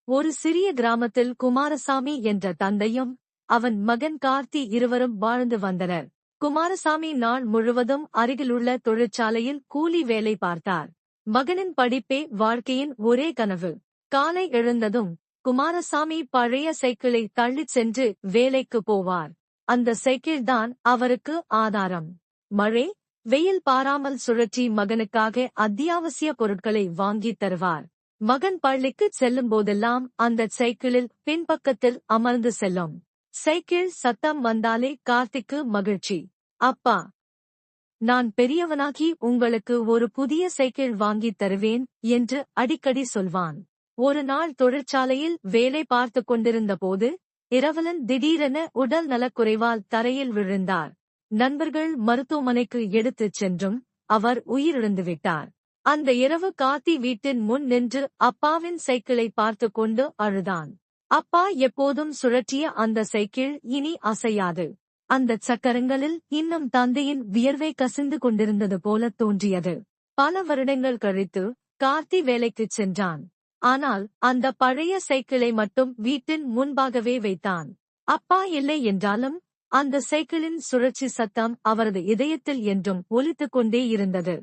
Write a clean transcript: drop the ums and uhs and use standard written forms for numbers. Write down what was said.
ஒரு சிறிய கிராமத்தில் குமாரசாமி என்ற தந்தையும் அவன் மகன் கார்த்தி இருவரும் வாழ்ந்து வந்தனர். குமாரசாமி நாள் முழுவதும் அருகிலுள்ள தொழிற்சாலையில் கூலி வேலை பார்த்தார். மகனின் படிப்பே வாழ்க்கையின் ஒரே கனவு. காலை எழுந்ததும் குமாரசாமி பழைய சைக்கிளை தள்ளிச் சென்று வேலைக்கு போவார். அந்த சைக்கிள்தான் அவருக்கு ஆதாரம். மழை, வெயில் பாராமல் சுழற்றி மகனுக்காக அத்தியாவசிய பொருட்களை வாங்கித் தருவார். மகன் பள்ளிக்குச் செல்லும் போதெல்லாம் அந்த சைக்கிளில் பின்பக்கத்தில் அமர்ந்து செல்லும். சைக்கிள் சத்தம் வந்தாலே கார்த்திக்கு மகிழ்ச்சி. அப்பா, நான் பெரியவனாகி உங்களுக்கு ஒரு புதிய சைக்கிள் வாங்கித் தருவேன் என்று அடிக்கடி சொல்வான். ஒரு நாள் தொழிற்சாலையில் வேலை பார்த்து கொண்டிருந்த போது இரவலன் திடீரென உடல் நலக்குறைவால் தரையில் விழுந்தார். நண்பர்கள் மருத்துவமனைக்கு எடுத்துச் சென்றும் அவர் உயிரிழந்துவிட்டார். அந்த இரவு கார்த்தி வீட்டின் முன் நின்று அப்பாவின் சைக்கிளை பார்த்து கொண்டு அழுதான். அப்பா எப்போதும் சுழற்றிய அந்த சைக்கிள் இனி அசையாது. அந்த சக்கரங்களில் இன்னும் தந்தையின் வியர்வை கசிந்து கொண்டிருந்தது போல தோன்றியது. பல வருடங்கள் கழித்து கார்த்தி வேலைக்குச் சென்றான். ஆனால் அந்த பழைய சைக்கிளை மட்டும் வீட்டின் முன்பாகவே வைத்தான். அப்பா இல்லை என்றாலும் அந்த சைக்கிளின் சுழற்சி சத்தம் அவரது இதயத்தில் என்றும் ஒலித்துக் கொண்டே இருந்தது.